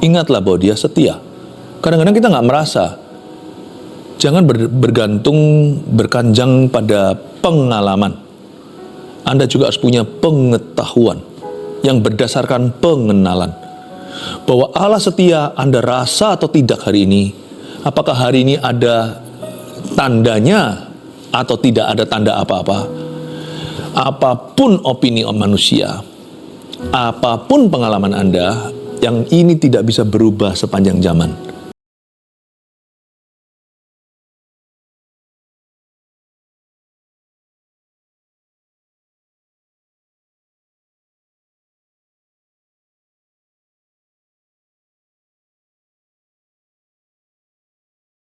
ingatlah bahwa Dia setia. Kadang-kadang kita nggak merasa. Jangan bergantung, berkanjang pada pengalaman. Anda juga harus punya pengetahuan yang berdasarkan pengenalan. Bahwa Allah setia, Anda rasa atau tidak hari ini. Apakah hari ini ada tandanya atau tidak ada tanda apa-apa? Apapun opini manusia, apapun pengalaman Anda, yang ini tidak bisa berubah sepanjang zaman.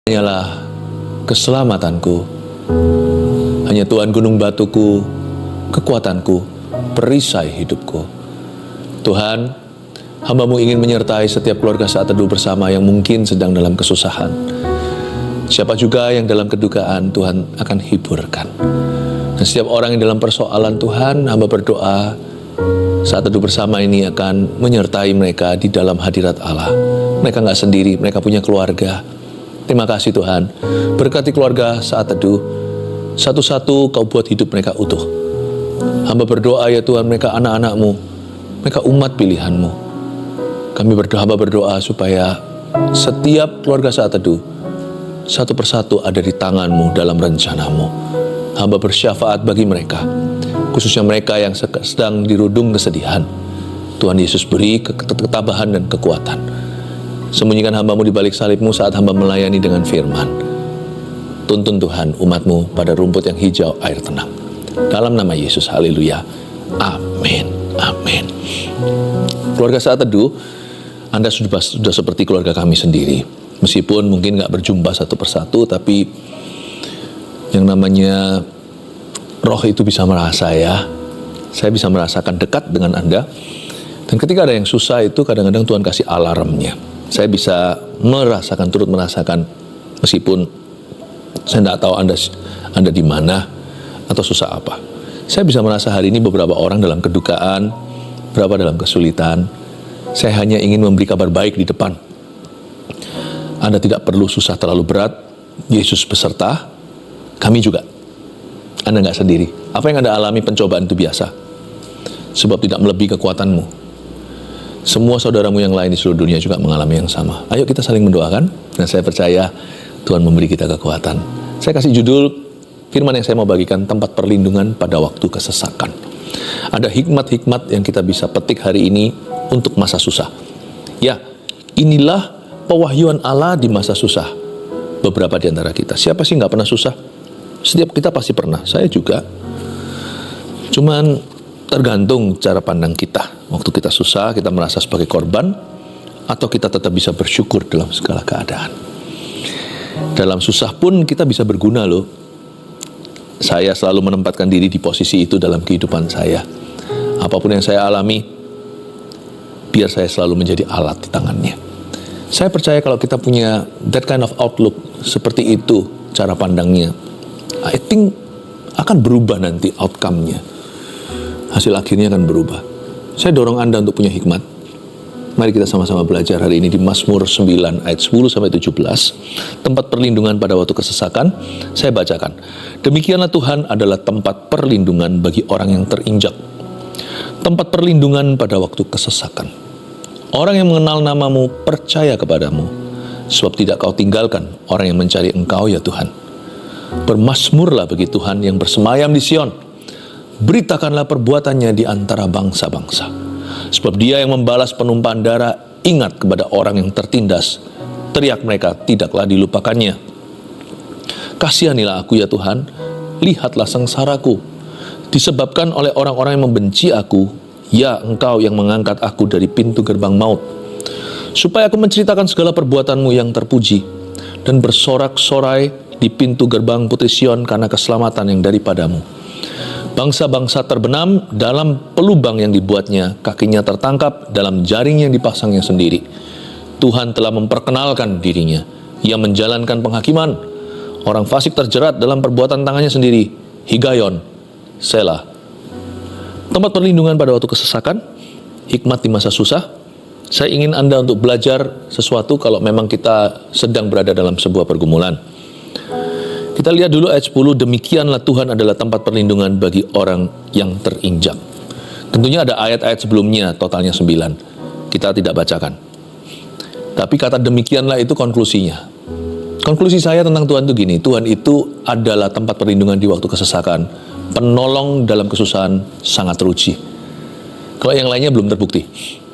Hanyalah keselamatanku, hanya Tuhan gunung batuku, kekuatanku, perisai hidupku. Tuhan, hamba-Mu ingin menyertai setiap keluarga saat teduh bersama yang mungkin sedang dalam kesusahan. Siapa juga yang dalam kedukaan, Tuhan akan hiburkan. Dan setiap orang yang dalam persoalan, Tuhan, hamba berdoa saat teduh bersama ini akan menyertai mereka di dalam hadirat Allah. Mereka nggak sendiri, mereka punya keluarga. Terima kasih Tuhan, berkati keluarga saat teduh, satu-satu Kau buat hidup mereka utuh. Hamba berdoa ya Tuhan, mereka anak-anak-Mu, mereka umat pilihan-Mu. Hamba berdoa supaya setiap keluarga saat teduh, satu persatu ada di tangan-Mu dalam rencana-Mu. Hamba bersyafaat bagi mereka, khususnya mereka yang sedang dirudung kesedihan. Tuhan Yesus beri ketabahan dan kekuatan. Sembunyikan hamba-Mu di balik salib-Mu saat hamba melayani dengan firman. Tuntun Tuhan umat-Mu pada rumput yang hijau, air tenang. Dalam nama Yesus, haleluya. Amin. Amin. Keluarga saat teduh, Anda sudah seperti keluarga kami sendiri. Meskipun mungkin gak berjumpa satu persatu, tapi yang namanya roh itu bisa merasa ya. Saya bisa merasakan dekat dengan Anda. Dan ketika ada yang susah itu kadang-kadang Tuhan kasih alarmnya. Saya bisa turut merasakan, meskipun saya tidak tahu Anda di mana atau susah apa. Saya bisa merasa hari ini beberapa orang dalam kedukaan, beberapa dalam kesulitan. Saya hanya ingin memberi kabar baik di depan. Anda tidak perlu susah terlalu berat. Yesus beserta, kami juga. Anda nggak sendiri. Apa yang Anda alami pencobaan itu biasa. Sebab tidak melebihi kekuatanmu. Semua saudaramu yang lain di seluruh dunia juga mengalami yang sama. Ayo kita saling mendoakan. Dan saya percaya Tuhan memberi kita kekuatan. Saya kasih judul firman yang saya mau bagikan, tempat perlindungan pada waktu kesesakan. Ada hikmat-hikmat yang kita bisa petik hari ini untuk masa susah. Ya, inilah pewahyuan Allah di masa susah. Beberapa di antara kita. Siapa sih nggak pernah susah? Setiap kita pasti pernah. Saya juga. Cuman tergantung cara pandang kita. Waktu kita susah, kita merasa sebagai korban, atau kita tetap bisa bersyukur dalam segala keadaan. Dalam susah pun kita bisa berguna loh. Saya selalu menempatkan diri di posisi itu dalam kehidupan saya. Apapun yang saya alami, biar saya selalu menjadi alat di tangannya. Saya percaya kalau kita punya that kind of outlook, seperti itu cara pandangnya, I think akan berubah nanti outcome-nya. Hasil akhirnya akan berubah. Saya dorong Anda untuk punya hikmat. Mari kita sama-sama belajar hari ini di Mazmur 9 ayat 10-17. Tempat perlindungan pada waktu kesesakan. Saya bacakan. Demikianlah Tuhan adalah tempat perlindungan bagi orang yang terinjak. Tempat perlindungan pada waktu kesesakan. Orang yang mengenal namamu percaya kepadamu. Sebab tidak kau tinggalkan orang yang mencari engkau ya Tuhan. Bermasmurlah bagi Tuhan yang bersemayam di Sion. Beritakanlah perbuatannya di antara bangsa-bangsa. Sebab Dia yang membalas penumpahan darah ingat kepada orang yang tertindas. Teriak mereka, tidaklah dilupakannya. Kasihanilah aku ya Tuhan, lihatlah sengsaraku. Disebabkan oleh orang-orang yang membenci aku, ya Engkau yang mengangkat aku dari pintu gerbang maut. Supaya aku menceritakan segala perbuatanmu yang terpuji, dan bersorak-sorai di pintu gerbang Putri Sion karena keselamatan yang daripadamu. Bangsa-bangsa terbenam dalam pelubang yang dibuatnya, kakinya tertangkap dalam jaring yang dipasangnya sendiri. Tuhan telah memperkenalkan dirinya. Ia menjalankan penghakiman. Orang fasik terjerat dalam perbuatan tangannya sendiri. Higayon, Selah. Tempat perlindungan pada waktu kesesakan, hikmat di masa susah. Saya ingin Anda untuk belajar sesuatu kalau memang kita sedang berada dalam sebuah pergumulan. Kita lihat dulu ayat 10, demikianlah Tuhan adalah tempat perlindungan bagi orang yang terinjak. Tentunya ada ayat-ayat sebelumnya, totalnya 9. Kita tidak bacakan. Tapi kata demikianlah itu konklusinya. Konklusi saya tentang Tuhan itu gini, Tuhan itu adalah tempat perlindungan di waktu kesesakan, penolong dalam kesusahan, sangat teruji. Kalau yang lainnya belum terbukti.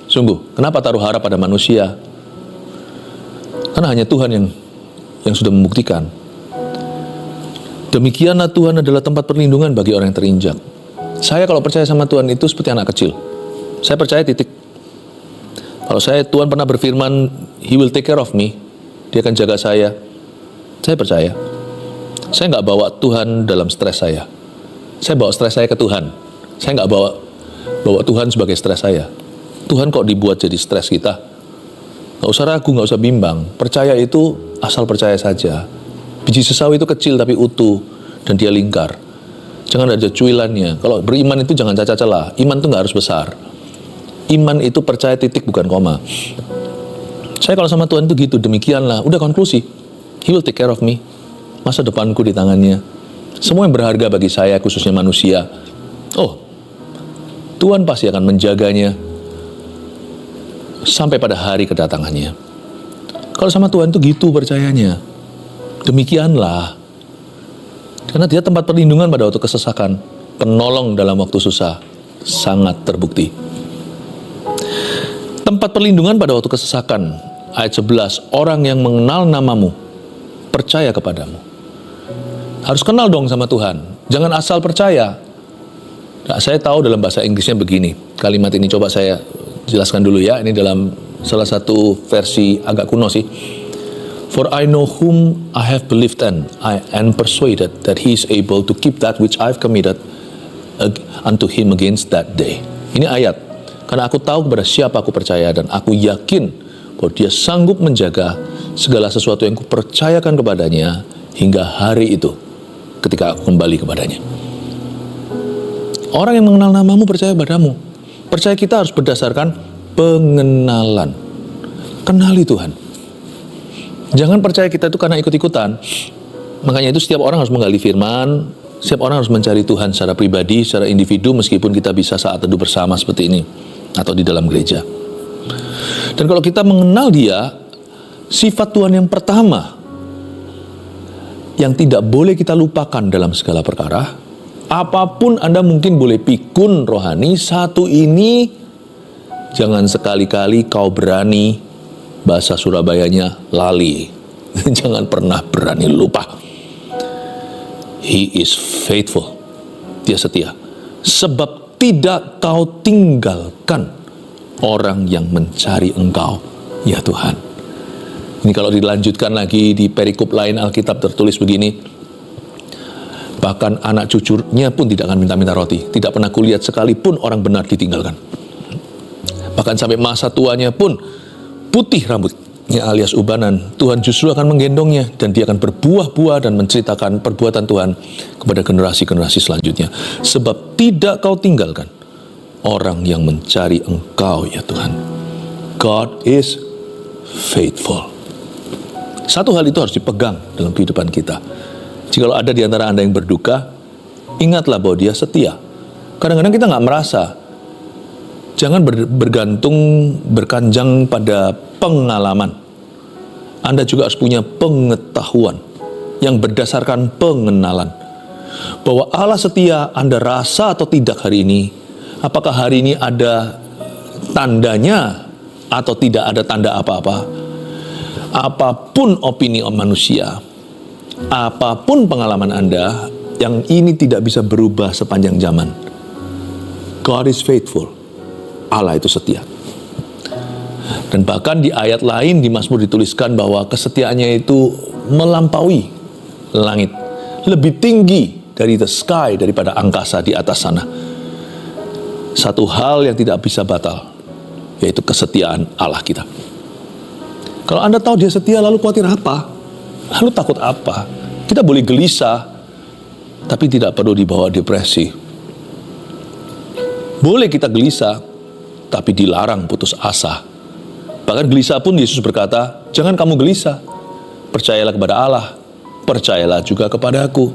Sungguh, kenapa taruh harap pada manusia? Karena hanya Tuhan yang sudah membuktikan. Demikianlah Tuhan adalah tempat perlindungan bagi orang yang terinjak. Saya kalau percaya sama Tuhan itu seperti anak kecil. Saya percaya titik. Kalau Tuhan pernah berfirman, He will take care of me. Dia akan jaga saya. Saya percaya. Saya nggak bawa Tuhan dalam stres saya. Saya bawa stres saya ke Tuhan. Saya nggak bawa Tuhan sebagai stres saya. Tuhan kok dibuat jadi stres kita? Nggak usah ragu, nggak usah bimbang. Percaya itu asal percaya saja. Biji sesawi itu kecil tapi utuh dan dia lingkar. Jangan ada cuilannya. Kalau beriman itu jangan cacat celah. Iman itu nggak harus besar. Iman itu percaya titik bukan koma. Saya kalau sama Tuhan itu gitu, demikianlah. Udah konklusi. He will take care of me. Masa depanku di tangannya. Semua yang berharga bagi saya, khususnya manusia. Oh, Tuhan pasti akan menjaganya sampai pada hari kedatangannya. Kalau sama Tuhan itu gitu percayanya. Demikianlah. Karena dia tempat perlindungan pada waktu kesesakan, penolong dalam waktu susah, sangat terbukti. Tempat perlindungan pada waktu kesesakan, ayat 11, orang yang mengenal namamu, percaya kepadamu. Harus kenal dong sama Tuhan, jangan asal percaya. Nah, saya tahu dalam bahasa Inggrisnya begini, kalimat ini coba saya jelaskan dulu ya, ini dalam salah satu versi agak kuno sih. For I know whom I have believed and I am persuaded that he is able to keep that which I've committed unto him against that day. Ini ayat. Karena aku tahu kepada siapa aku percaya dan aku yakin bahwa dia sanggup menjaga segala sesuatu yang kupercayakan kepadanya hingga hari itu ketika aku kembali kepadanya. Orang yang mengenal namamu percaya padamu. Percaya kita harus berdasarkan pengenalan. Kenali Tuhan. Jangan percaya kita itu karena ikut-ikutan. Makanya itu setiap orang harus menggali firman, setiap orang harus mencari Tuhan secara pribadi, secara individu, meskipun kita bisa saat teduh bersama seperti ini, atau di dalam gereja. Dan kalau kita mengenal dia, sifat Tuhan yang pertama, yang tidak boleh kita lupakan dalam segala perkara, apapun Anda mungkin boleh pikun rohani, satu ini, jangan sekali-kali kau berani, bahasa Surabayanya lali. Jangan pernah berani lupa. He is faithful. Dia setia. Sebab tidak kau tinggalkan orang yang mencari Engkau, ya Tuhan. Ini kalau dilanjutkan lagi di perikop lain Alkitab tertulis begini. Bahkan anak cucunya pun tidak akan minta-minta roti. Tidak pernah kulihat sekalipun orang benar ditinggalkan. Bahkan sampai masa tuanya pun putih rambutnya alias ubanan, Tuhan justru akan menggendongnya dan dia akan berbuah-buah dan menceritakan perbuatan Tuhan kepada generasi-generasi selanjutnya. Sebab tidak kau tinggalkan orang yang mencari Engkau, ya Tuhan. God is faithful. Satu hal itu harus dipegang dalam kehidupan kita. Jikalau ada di antara Anda yang berduka, ingatlah bahwa dia setia. Kadang-kadang kita nggak merasa. Jangan bergantung, berkanjang pada pengalaman. Anda juga harus punya pengetahuan yang berdasarkan pengenalan. Bahwa Allah setia, Anda rasa atau tidak hari ini. Apakah hari ini ada tandanya atau tidak ada tanda apa-apa. Apapun opini manusia, apapun pengalaman Anda, yang ini tidak bisa berubah sepanjang zaman. God is faithful. Allah itu setia. Dan bahkan di ayat lain di Mazmur dituliskan bahwa kesetiaannya itu melampaui langit, lebih tinggi dari the sky, daripada angkasa di atas sana. Satu hal yang tidak bisa batal, yaitu kesetiaan Allah kita. Kalau Anda tahu dia setia, lalu khawatir apa? Lalu takut apa? Kita boleh gelisah, tapi tidak perlu dibawa depresi. Boleh kita gelisah, tapi dilarang putus asa. Bahkan gelisah pun Yesus berkata, jangan kamu gelisah. Percayalah kepada Allah, percayalah juga kepada aku.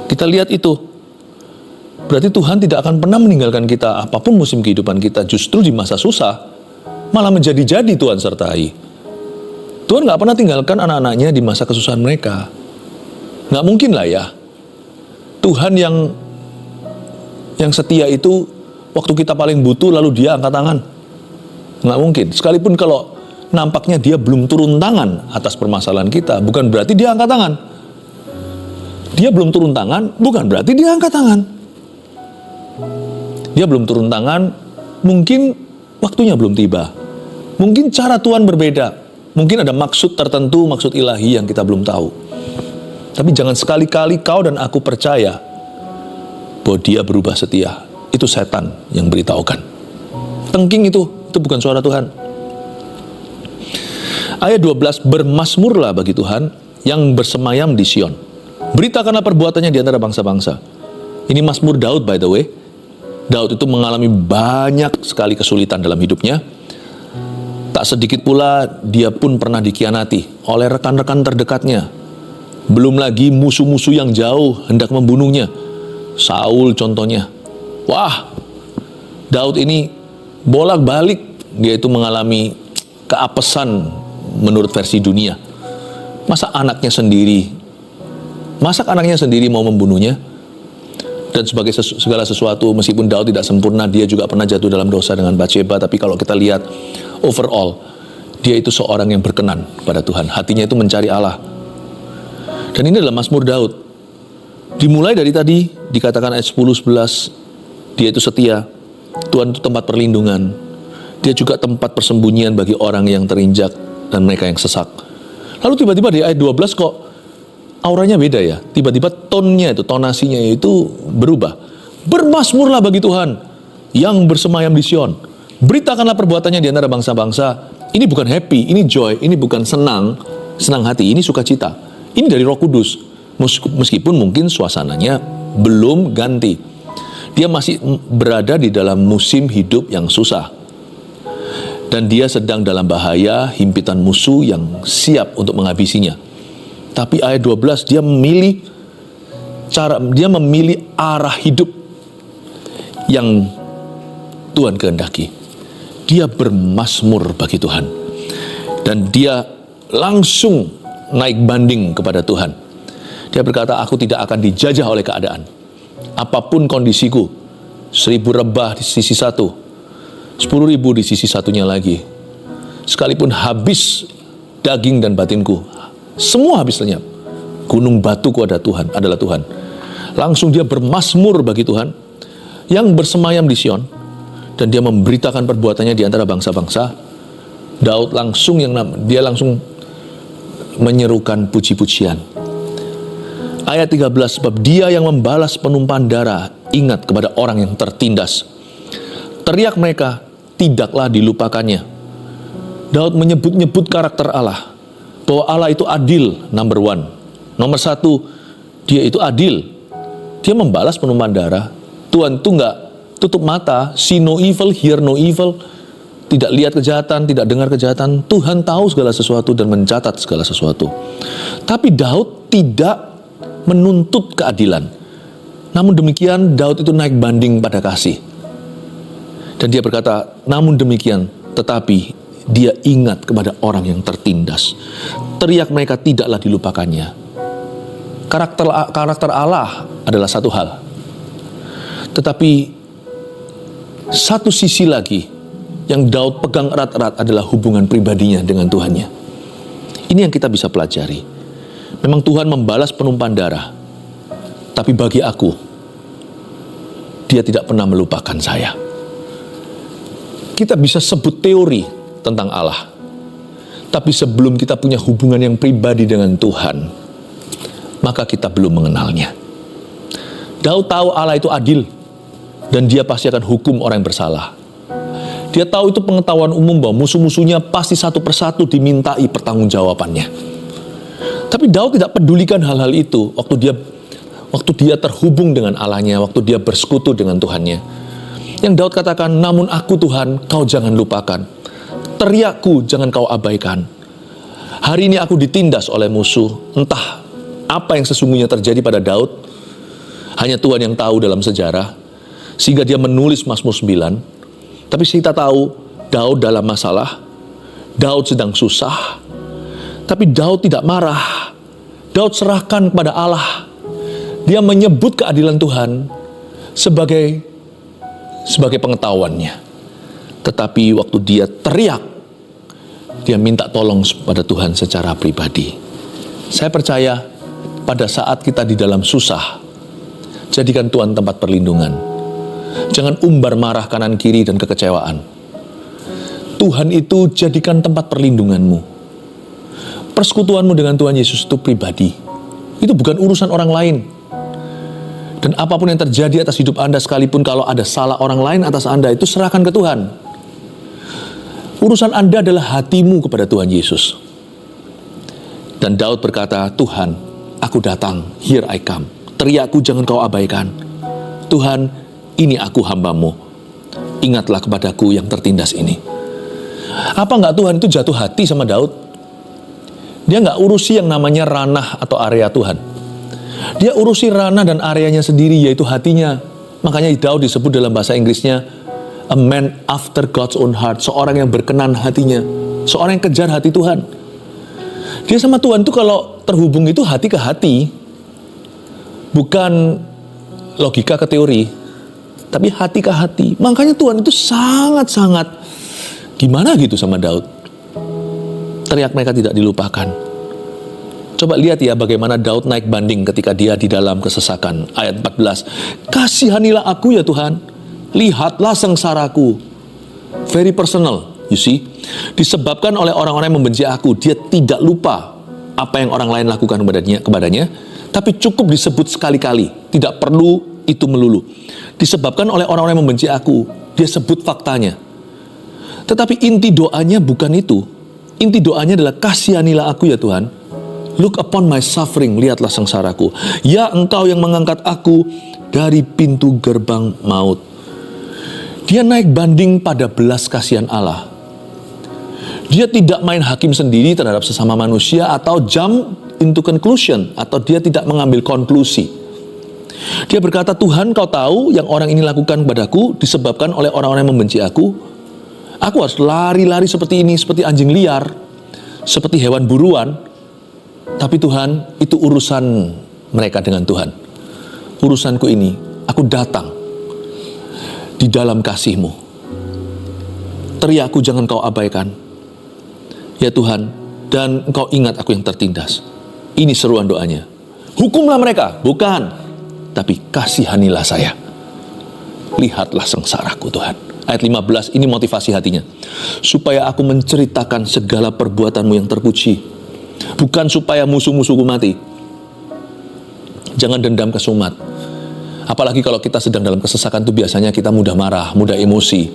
Kita lihat itu. Berarti Tuhan tidak akan pernah meninggalkan kita apapun musim kehidupan kita. Justru di masa susah, malah menjadi-jadi Tuhan sertai. Tuhan gak pernah tinggalkan anak-anaknya di masa kesusahan mereka. Gak mungkin lah ya. Tuhan yang setia itu, waktu kita paling butuh lalu dia angkat tangan. Nggak mungkin. Sekalipun kalau nampaknya dia belum turun tangan atas permasalahan kita, bukan berarti dia angkat tangan. Dia belum turun tangan, bukan berarti dia angkat tangan. Dia belum turun tangan, mungkin waktunya belum tiba. Mungkin cara Tuhan berbeda. Mungkin ada maksud tertentu, maksud ilahi yang kita belum tahu. Tapi jangan sekali-kali kau dan aku percaya bahwa dia berubah setia. Itu setan yang beritahukan. Tengking itu bukan suara Tuhan. Ayat 12, bermasmurlah bagi Tuhan yang bersemayam di Sion. Beritakanlah perbuatannya di antara bangsa-bangsa. Ini Mazmur Daud, by the way. Daud itu mengalami banyak sekali kesulitan dalam hidupnya. Tak sedikit pula dia pun pernah dikhianati oleh rekan-rekan terdekatnya. Belum lagi musuh-musuh yang jauh hendak membunuhnya. Saul contohnya. Wah, Daud ini bolak-balik dia itu mengalami keapesan menurut versi dunia. Masa anaknya sendiri mau membunuhnya? Dan sebagai segala sesuatu, meskipun Daud tidak sempurna, dia juga pernah jatuh dalam dosa dengan Batsheba. Tapi kalau kita lihat overall, dia itu seorang yang berkenan pada Tuhan. Hatinya itu mencari Allah. Dan ini adalah Mazmur Daud. Dimulai dari tadi, dikatakan ayat 10-11, dia itu setia. Tuhan itu tempat perlindungan. Dia juga tempat persembunyian bagi orang yang terinjak dan mereka yang sesak. Lalu tiba-tiba di ayat 12 kok auranya beda ya. Tiba-tiba tonasinya itu berubah. Bermasmurlah bagi Tuhan yang bersemayam di Sion. Beritakanlah perbuatannya di antara bangsa-bangsa. Ini bukan happy, ini joy, ini bukan senang hati, ini sukacita. Ini dari Roh Kudus. Meskipun mungkin suasananya belum ganti. Dia masih berada di dalam musim hidup yang susah. Dan dia sedang dalam bahaya himpitan musuh yang siap untuk menghabisinya. Tapi ayat 12 dia memilih arah hidup yang Tuhan kehendaki. Dia bermasmur bagi Tuhan. Dan dia langsung naik banding kepada Tuhan. Dia berkata, aku tidak akan dijajah oleh keadaan. Apapun kondisiku, 1000 rebah di sisi satu, 10.000 di sisi satunya lagi. Sekalipun habis daging dan batinku, semua habis lenyap. Gunung batuku adalah Tuhan. Langsung dia bermasmur bagi Tuhan yang bersemayam di Sion. Dan dia memberitakan perbuatannya di antara bangsa-bangsa. Daud langsung menyerukan puji-pujian. Ayat 13, sebab dia yang membalas penumpahan darah, ingat kepada orang yang tertindas. Teriak mereka, tidaklah dilupakannya. Daud menyebut-nyebut karakter Allah. Bahwa Allah itu adil, number one. Nomor satu, dia itu adil. Dia membalas penumpahan darah. Tuhan itu nggak tutup mata, see no evil, hear no evil. Tidak lihat kejahatan, tidak dengar kejahatan. Tuhan tahu segala sesuatu dan mencatat segala sesuatu. Tapi Daud tidak menuntut keadilan. Namun demikian Daud itu naik banding pada kasih. Dan dia berkata, namun demikian, tetapi dia ingat kepada orang yang tertindas. Teriak mereka tidaklah dilupakannya. Karakter Allah adalah satu hal. Tetapi satu sisi lagi yang Daud pegang erat-erat adalah hubungan pribadinya dengan Tuhannya. Ini yang kita bisa pelajari. Memang Tuhan membalas penumpahan darah. Tapi bagi aku, dia tidak pernah melupakan saya. Kita bisa sebut teori tentang Allah. Tapi sebelum kita punya hubungan yang pribadi dengan Tuhan, maka kita belum mengenalnya. Daud tahu Allah itu adil. Dan dia pasti akan hukum orang yang bersalah. Dia tahu itu pengetahuan umum bahwa musuh-musuhnya pasti satu persatu dimintai pertanggungjawabannya. Tapi Daud tidak pedulikan hal-hal itu waktu dia terhubung dengan Allahnya, waktu dia bersekutu dengan Tuhannya. Yang Daud katakan, namun aku Tuhan, kau jangan lupakan. teriakku jangan kau abaikan. Hari ini aku ditindas oleh musuh. Entah apa yang sesungguhnya terjadi pada Daud, hanya Tuhan yang tahu dalam sejarah, sehingga dia menulis Mazmur 9. Tapi kita tahu Daud dalam masalah, Daud sedang susah, tapi Daud tidak marah. Daud serahkan kepada Allah. Dia menyebut keadilan Tuhan sebagai pengetahuannya. Tetapi waktu dia teriak, dia minta tolong pada Tuhan secara pribadi. Saya percaya pada saat kita di dalam susah, jadikan Tuhan tempat perlindungan. Jangan umbar marah kanan kiri dan kekecewaan. Tuhan itu jadikan tempat perlindunganmu. Persekutuanmu dengan Tuhan Yesus itu pribadi. Itu bukan urusan orang lain. Dan apapun yang terjadi atas hidup Anda, sekalipun kalau ada salah orang lain atas Anda, itu serahkan ke Tuhan. Urusan Anda adalah hatimu kepada Tuhan Yesus. Dan Daud berkata, Tuhan, aku datang, here I come. Teriakku jangan kau abaikan. Tuhan, ini aku hamba-Mu. Ingatlah kepadaku yang tertindas ini. Apa enggak Tuhan itu jatuh hati sama Daud? Dia enggak urusi yang namanya ranah atau area Tuhan. Dia urusi ranah dan areanya sendiri, yaitu hatinya. Makanya Daud disebut dalam bahasa Inggrisnya a man after God's own heart, seorang yang berkenan hatinya, seorang yang kejar hati Tuhan. Dia sama Tuhan itu kalau terhubung itu hati ke hati, bukan logika ke teori, tapi hati ke hati. Makanya Tuhan itu sangat-sangat gimana gitu sama Daud. Teriak mereka tidak dilupakan. Coba lihat ya bagaimana Daud naik banding ketika dia di dalam kesesakan. Ayat 14. Kasihanilah aku ya Tuhan. Lihatlah sengsaraku. Very personal, you see. Disebabkan oleh orang-orang yang membenci aku, dia tidak lupa apa yang orang lain lakukan kepadanya, tapi cukup disebut sekali-kali, tidak perlu itu melulu. Disebabkan oleh orang-orang yang membenci aku, dia sebut faktanya. Tetapi inti doanya bukan itu. Inti doanya adalah kasihanilah aku ya Tuhan. Look upon my suffering, lihatlah sengsaraku. Ya engkau yang mengangkat aku dari pintu gerbang maut. Dia naik banding pada belas kasihan Allah. Dia tidak main hakim sendiri terhadap sesama manusia atau jump into conclusion, atau dia tidak mengambil konklusi. Dia berkata, Tuhan kau tahu yang orang ini lakukan padaku disebabkan oleh orang-orang yang membenci aku. Aku harus lari-lari seperti ini, seperti anjing liar, seperti hewan buruan. Tapi Tuhan, itu urusan mereka dengan Tuhan. Urusanku ini, aku datang di dalam kasih-Mu. Teriakku jangan kau abaikan. Ya Tuhan, dan engkau ingat aku yang tertindas. Ini seruan doanya. Hukumlah mereka, bukan. Tapi kasihanilah saya. Lihatlah sengsaraku Tuhan. Ayat 15, ini motivasi hatinya. Supaya aku menceritakan segala perbuatan-Mu yang terpuji. Bukan supaya musuh-musuhku mati. Jangan dendam kesumat. Apalagi kalau kita sedang dalam kesesakan itu biasanya kita mudah marah, mudah emosi.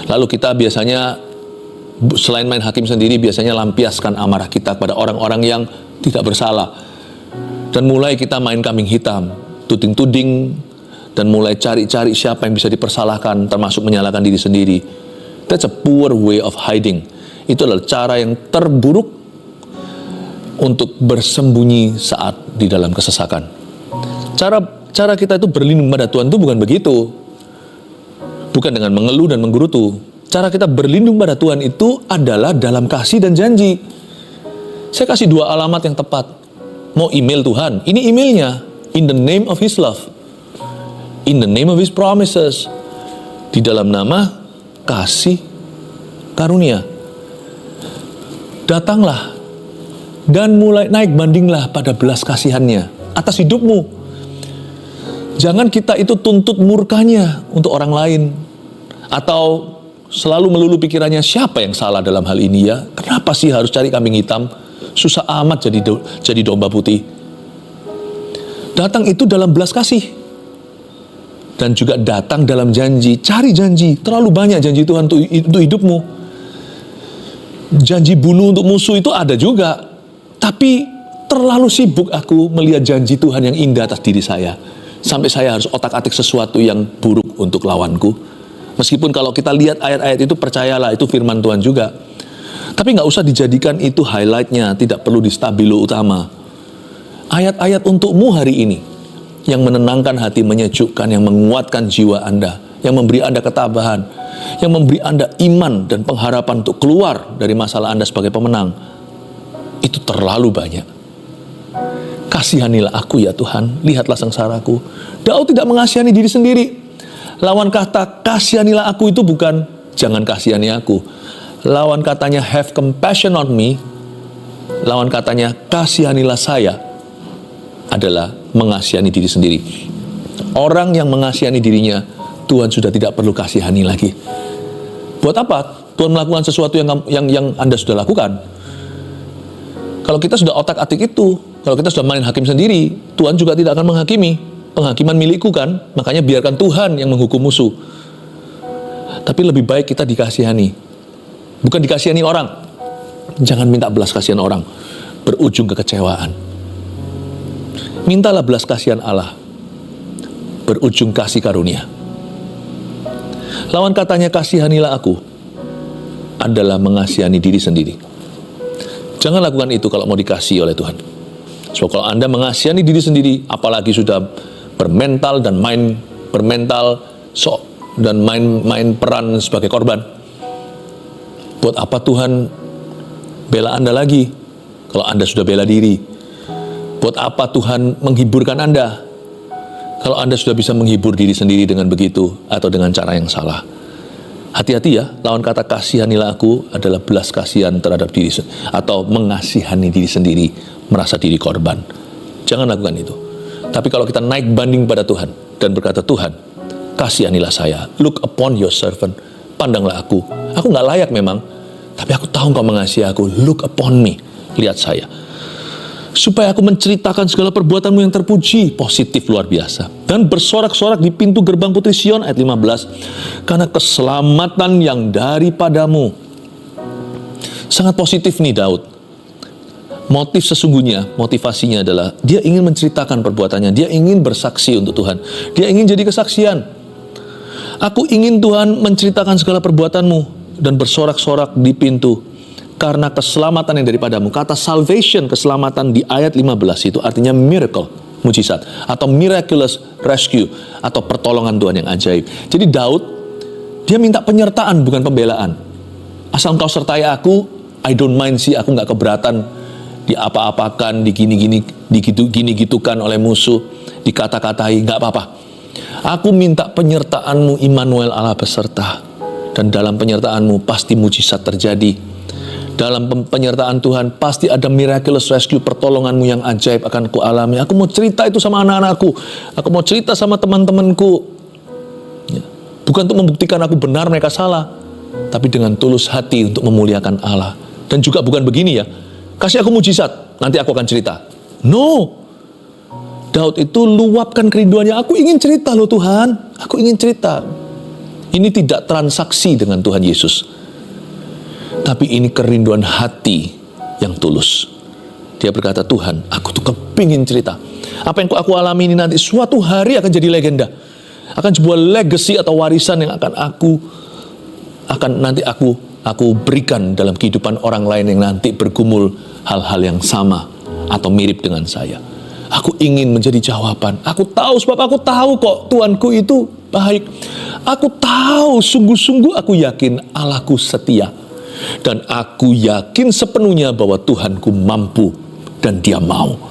Lalu kita biasanya selain main hakim sendiri, biasanya lampiaskan amarah kita kepada orang-orang yang tidak bersalah. Dan mulai kita main kambing hitam, tuding-tuding, dan mulai cari-cari siapa yang bisa dipersalahkan, termasuk menyalahkan diri sendiri. That's a poor way of hiding. Itu adalah cara yang terburuk untuk bersembunyi saat di dalam kesesakan. Cara kita itu berlindung pada Tuhan itu bukan begitu. Bukan dengan mengeluh dan menggerutu. Cara kita berlindung pada Tuhan itu adalah dalam kasih dan janji. Saya kasih 2 alamat yang tepat. Mau email Tuhan, ini emailnya. In the name of His love. In the name of His promises. Di dalam nama kasih karunia. Datanglah dan mulai naik bandinglah pada belas kasihannya atas hidupmu. Jangan kita itu tuntut murkanya untuk orang lain, atau selalu melulu pikirannya siapa yang salah dalam hal ini ya. Kenapa sih harus cari kambing hitam? Susah amat jadi domba putih. Datang itu dalam belas kasih. Dan juga datang dalam janji. Cari janji. Terlalu banyak janji Tuhan untuk hidupmu. Janji bunuh untuk musuh itu ada juga. Tapi terlalu sibuk aku melihat janji Tuhan yang indah atas diri saya. Sampai saya harus otak-atik sesuatu yang buruk untuk lawanku. Meskipun kalau kita lihat ayat-ayat itu, percayalah itu firman Tuhan juga. Tapi nggak usah dijadikan itu highlightnya, tidak perlu di stabilo utama. Ayat-ayat untukmu hari ini, yang menenangkan hati, menyejukkan, yang menguatkan jiwa Anda, yang memberi Anda ketabahan, yang memberi Anda iman dan pengharapan untuk keluar dari masalah Anda sebagai pemenang, itu terlalu banyak. Kasihanilah aku ya Tuhan, lihatlah sengsaraku. Daud tidak mengasihani diri sendiri. Lawan kata kasihanilah aku itu bukan jangan kasihani aku. Lawan katanya have compassion on me, lawan katanya kasihanilah saya, adalah mengasihani diri sendiri. Orang yang mengasihani dirinya, Tuhan sudah tidak perlu kasihani lagi. Buat apa Tuhan melakukan sesuatu yang Anda sudah lakukan? Kalau kita sudah otak-atik itu, kalau kita sudah main hakim sendiri, Tuhan juga tidak akan menghakimi. Penghakiman milikku kan, makanya biarkan Tuhan yang menghukum musuh. Tapi lebih baik kita dikasihani. Bukan dikasihani orang. Jangan minta belas kasihan orang, berujung kekecewaan. Mintalah belas kasihan Allah, berujung kasih karunia. Lawan katanya kasihanilah aku adalah mengasihani diri sendiri. Jangan lakukan itu kalau mau dikasihi oleh Tuhan. So kalau Anda mengasihani diri sendiri, apalagi sudah bermental dan main peran sebagai korban, buat apa Tuhan bela Anda lagi kalau Anda sudah bela diri? Buat apa Tuhan menghiburkan Anda kalau Anda sudah bisa menghibur diri sendiri dengan begitu atau dengan cara yang salah? Hati-hati ya, lawan kata kasihanilah aku adalah belas kasihan terhadap diri atau mengasihani diri sendiri, merasa diri korban. Jangan lakukan itu. Tapi kalau kita naik banding pada Tuhan dan berkata, Tuhan, kasihanilah saya, look upon your servant, pandanglah aku nggak layak memang, tapi aku tahu Engkau mengasihi aku, look upon me, lihat saya. Supaya aku menceritakan segala perbuatanmu yang terpuji, positif luar biasa. Dan bersorak-sorak di pintu gerbang Putri Sion, ayat 15. Karena keselamatan yang daripadamu. Sangat positif nih Daud. Motif sesungguhnya, motivasinya adalah dia ingin menceritakan perbuatannya, dia ingin bersaksi untuk Tuhan, dia ingin jadi kesaksian. Aku ingin Tuhan menceritakan segala perbuatanmu dan bersorak-sorak di pintu karena keselamatan yang daripadamu. Kata salvation, keselamatan di ayat 15 itu artinya miracle, mujizat, atau miraculous rescue, atau pertolongan Tuhan yang ajaib. Jadi Daud, dia minta penyertaan bukan pembelaan. Asal Engkau sertai aku, I don't mind sih, aku gak keberatan diapa-apakan, digini-gitukan oleh musuh, dikata-katai, gak apa-apa. Aku minta penyertaan-Mu, Immanuel, Allah beserta. Dan dalam penyertaan-Mu pasti mujizat terjadi. Dalam penyertaan Tuhan pasti ada miraculous rescue, pertolongan-Mu yang ajaib akan kualami. Aku mau cerita itu sama anak-anakku, aku mau cerita sama teman-temanku, ya. Bukan untuk membuktikan aku benar, mereka salah, tapi dengan tulus hati untuk memuliakan Allah. Dan juga bukan begini ya, kasih aku mujizat, nanti aku akan cerita. No, Daud itu luapkan kerinduannya, aku ingin cerita loh Tuhan, aku ingin cerita. Ini tidak transaksi dengan Tuhan Yesus, tapi ini kerinduan hati yang tulus. Dia berkata, Tuhan, aku tuh kepingin cerita. Apa yang aku alami ini nanti suatu hari akan jadi legenda. Akan sebuah legacy atau warisan yang akan aku berikan dalam kehidupan orang lain yang nanti bergumul hal-hal yang sama atau mirip dengan saya. Aku ingin menjadi jawaban. Aku tahu, sebab aku tahu kok Tuhanku itu baik. Aku tahu, sungguh-sungguh aku yakin Allahku setia. Dan aku yakin sepenuhnya bahwa Tuhanku mampu dan Dia mau.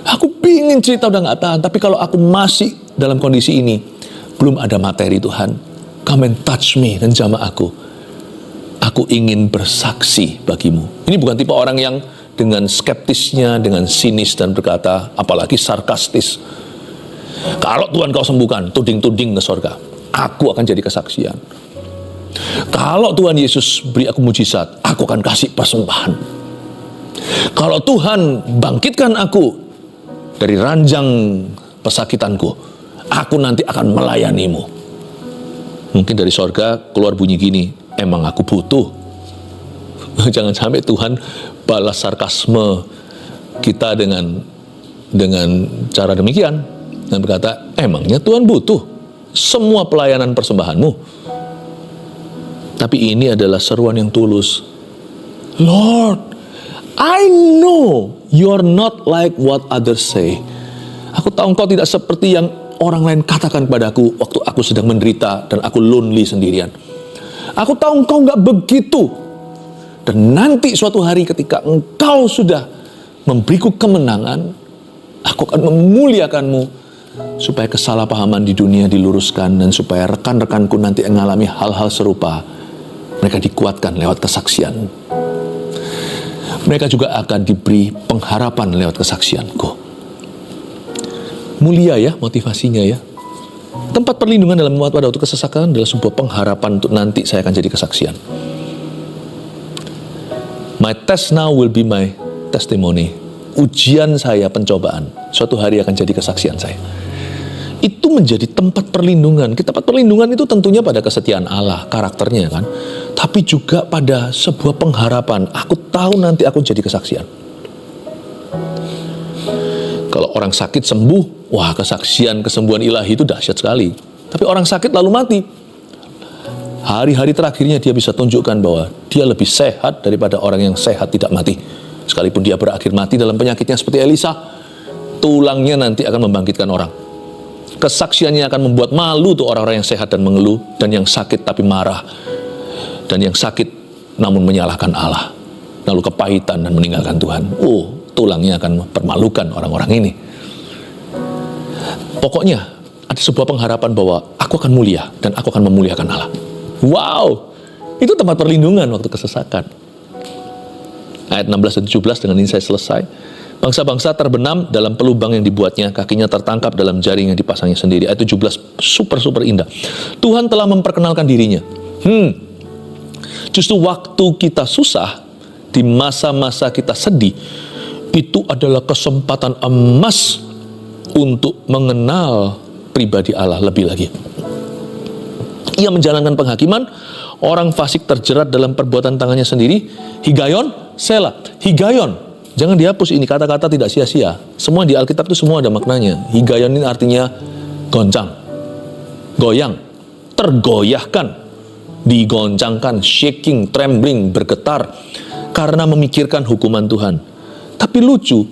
Aku pingin cerita udah gak tahan, tapi kalau aku masih dalam kondisi ini, belum ada materi Tuhan, come and touch me dan jamah aku. Aku ingin bersaksi bagimu. Ini bukan tipe orang yang dengan skeptisnya, dengan sinis dan berkata, apalagi sarkastis. Kalau Tuhan kau sembuhkan, tuding-tuding ke surga, aku akan jadi kesaksian. Kalau Tuhan Yesus beri aku mujizat, aku akan kasih persembahan. Kalau Tuhan bangkitkan aku dari ranjang pesakitanku, aku nanti akan melayanimu. Mungkin dari surga keluar bunyi gini, emang aku butuh. Jangan sampai Tuhan balas sarkasme kita dengan cara demikian dan berkata, emangnya Tuhan butuh semua pelayanan persembahanmu? Tapi ini adalah seruan yang tulus. Lord, I know you're not like what others say. Aku tahu engkau tidak seperti yang orang lain katakan kepadaku waktu aku sedang menderita dan aku lonely sendirian. Aku tahu engkau nggak begitu. Dan nanti suatu hari ketika engkau sudah memberiku kemenangan, aku akan memuliakanmu, supaya kesalahpahaman di dunia diluruskan, dan supaya rekan-rekanku nanti mengalami hal-hal serupa, mereka dikuatkan lewat kesaksian. Mereka juga akan diberi pengharapan lewat kesaksianku. Mulia ya motivasinya ya. Tempat perlindungan dalam pada waktu kesesakan adalah sebuah pengharapan untuk nanti saya akan jadi kesaksian. My test now will be my testimony. Ujian saya, pencobaan, suatu hari akan jadi kesaksian saya. Itu menjadi tempat perlindungan. Tempat perlindungan itu tentunya pada kesetiaan Allah, karakternya kan. Tapi juga pada sebuah pengharapan. Aku tahu nanti aku jadi kesaksian. Kalau orang sakit sembuh, wah kesaksian kesembuhan ilahi itu dahsyat sekali. Tapi orang sakit lalu mati. Hari-hari terakhirnya dia bisa tunjukkan bahwa dia lebih sehat daripada orang yang sehat tidak mati. Sekalipun dia berakhir mati dalam penyakitnya seperti Elisa, tulangnya nanti akan membangkitkan orang. Kesaksiannya akan membuat malu tuh orang-orang yang sehat dan mengeluh, dan yang sakit tapi marah, dan yang sakit namun menyalahkan Allah, lalu kepahitan dan meninggalkan Tuhan. Tulangnya akan mempermalukan orang-orang ini. Pokoknya ada sebuah pengharapan bahwa aku akan mulia dan aku akan memuliakan Allah. Wow, itu tempat perlindungan waktu kesesakan. Ayat 16 dan 17, dengan ini saya selesai. Bangsa-bangsa terbenam dalam pelubang yang dibuatnya, kakinya tertangkap dalam jaring yang dipasangnya sendiri. Ayat 17 super indah. Tuhan telah memperkenalkan dirinya. Justru waktu kita susah, di masa-masa kita sedih, itu adalah kesempatan emas untuk mengenal pribadi Allah lebih lagi. Ia menjalankan penghakiman, orang fasik terjerat dalam perbuatan tangannya sendiri. Higayon, Selah. Higayon, jangan dihapus ini, kata-kata tidak sia-sia. Semua di Alkitab itu semua ada maknanya. Higayon ini artinya goncang, goyang, tergoyahkan, digoncangkan, shaking, trembling, bergetar, karena memikirkan hukuman Tuhan. Tapi lucu,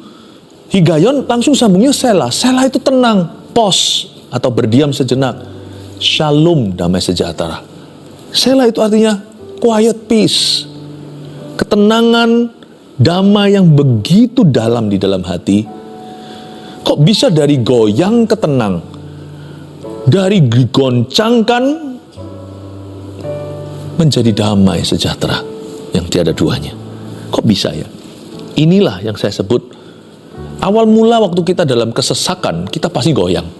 higayon langsung sambungnya Selah. Selah itu tenang, pause, atau berdiam sejenak. Shalom, damai sejahtera. Selah itu artinya quiet peace, ketenangan, damai yang begitu dalam di dalam hati. Kok bisa dari goyang ke tenang, dari digoncangkan menjadi damai sejahtera yang tiada duanya? Kok bisa ya? Inilah yang saya sebut awal mula waktu kita dalam kesesakan, kita pasti goyang.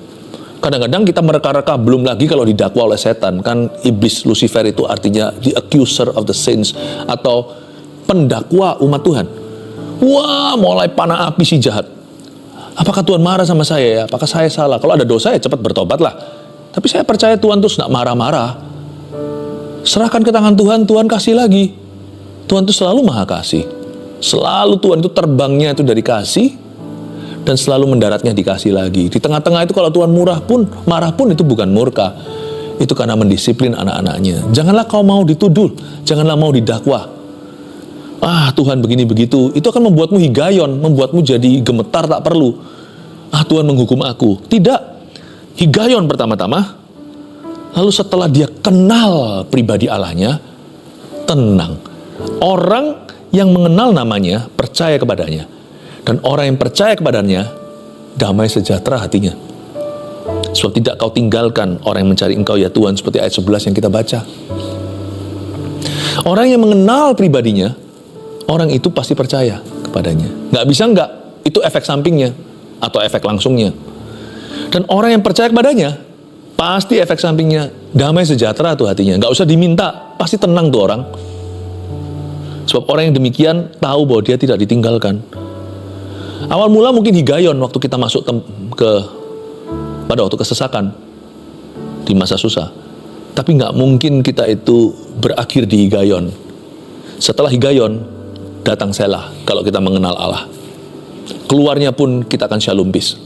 Kadang-kadang kita mereka-reka, belum lagi kalau didakwa oleh setan. Kan iblis Lucifer itu artinya the accuser of the saints, atau pendakwa umat Tuhan. Wah, mulai panah api si jahat. Apakah Tuhan marah sama saya ya? Apakah saya salah? Kalau ada dosa ya cepat bertobatlah. Tapi saya percaya Tuhan terus gak marah-marah. Serahkan ke tangan Tuhan, Tuhan kasih lagi. Tuhan itu selalu maha kasih. Selalu Tuhan itu terbangnya itu dari kasih, dan selalu mendaratnya dikasih lagi. Di tengah-tengah itu kalau Tuhan marah pun itu bukan murka. Itu karena mendisiplin anak-anaknya. Janganlah kau mau dituduh, janganlah mau didakwa. Tuhan begini begitu, itu akan membuatmu higayon, membuatmu jadi gemetar tak perlu. Tuhan menghukum aku. Tidak. Higayon pertama-tama, lalu setelah dia kenal pribadi Allahnya, tenang. Orang yang mengenal namanya percaya kepadanya. Dan orang yang percaya kepadanya, damai sejahtera hatinya. Sebab tidak kau tinggalkan orang yang mencari engkau ya Tuhan, seperti ayat 11 yang kita baca. Orang yang mengenal pribadinya, orang itu pasti percaya kepadanya. Nggak bisa nggak, itu efek sampingnya atau efek langsungnya. Dan orang yang percaya kepadanya, pasti efek sampingnya damai sejahtera tuh hatinya. Nggak usah diminta, pasti tenang tuh orang. Sebab orang yang demikian tahu bahwa dia tidak ditinggalkan. Awal mula mungkin higayon waktu kita masuk pada waktu kesesakan, di masa susah. Tapi nggak mungkin kita itu berakhir di higayon. Setelah higayon, datang Selah kalau kita mengenal Allah. Keluarnya pun kita akan shalom peace.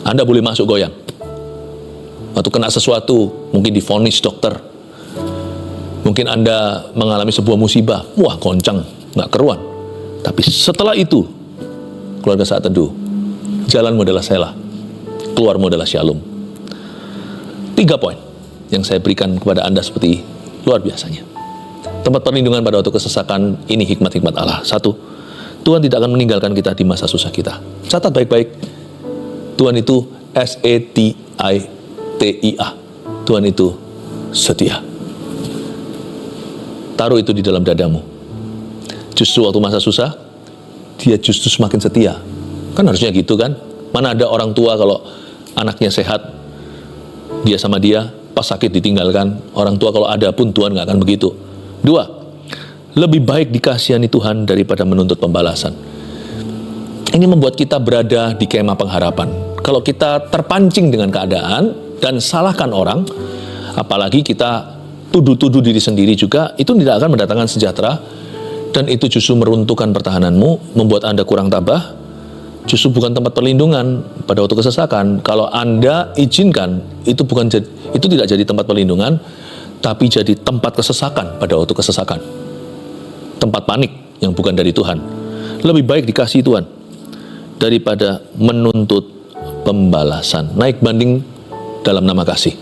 Anda boleh masuk goyang. Waktu kena sesuatu, mungkin divonis dokter. Mungkin Anda mengalami sebuah musibah, wah goncang, nggak keruan. Tapi setelah itu, keluarga Saat Teduh, jalanmu adalah Selah, keluarmu adalah Shalom. 3 poin yang saya berikan kepada Anda seperti luar biasanya. Tempat perlindungan pada waktu kesesakan, ini hikmat-hikmat Allah. 1, Tuhan tidak akan meninggalkan kita di masa susah kita. Catat baik-baik, Tuhan itu S-E-T-I-T-I-A. Tuhan itu setia. Taruh itu di dalam dadamu. Justru waktu masa susah, dia justru semakin setia. Kan harusnya gitu kan? Mana ada orang tua kalau anaknya sehat, dia sama dia, pas sakit ditinggalkan. Orang tua kalau ada pun Tuhan gak akan begitu. 2, lebih baik dikasihani Tuhan daripada menuntut pembalasan. Ini membuat kita berada di kemah pengharapan. Kalau kita terpancing dengan keadaan dan salahkan orang, apalagi kita tuduh-tuduh diri sendiri juga, itu tidak akan mendatangkan sejahtera, dan itu justru meruntuhkan pertahananmu, membuat Anda kurang tabah. Justru bukan tempat perlindungan pada waktu kesesakan. Kalau Anda izinkan, itu tidak jadi tempat perlindungan, tapi jadi tempat kesesakan pada waktu kesesakan. Tempat panik yang bukan dari Tuhan. Lebih baik dikasihi Tuhan daripada menuntut pembalasan. Naik banding dalam nama kasih.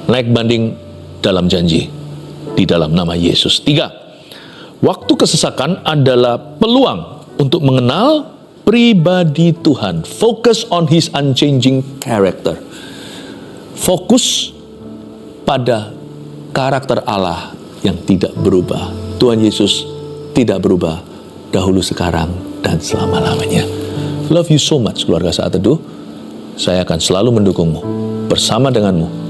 Naik banding dalam janji, di dalam nama Yesus. 3, waktu kesesakan adalah peluang untuk mengenal pribadi Tuhan. Focus on His unchanging character. Fokus pada karakter Allah yang tidak berubah. Tuhan Yesus tidak berubah, dahulu, sekarang, dan selama-lamanya. Love you so much, keluarga Saat Teduh. Saya akan selalu mendukungmu, bersama denganmu,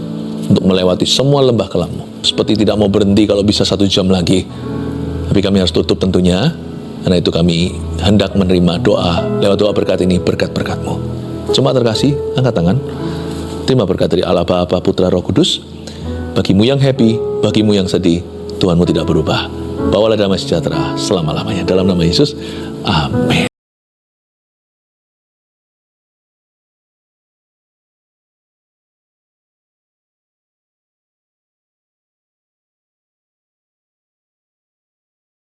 untuk melewati semua lembah kelammu. Seperti tidak mau berhenti kalau bisa 1 jam lagi. Tapi kami harus tutup tentunya. Karena itu kami hendak menerima doa. Lewat doa berkat ini, berkat-berkat-mu. Jemaat terkasih, angkat tangan. Terima berkat dari Allah Bapa, Putra, Roh Kudus. Bagimu yang happy, bagimu yang sedih, Tuhanmu tidak berubah. Bawalah damai sejahtera selama-lamanya. Dalam nama Yesus, amin.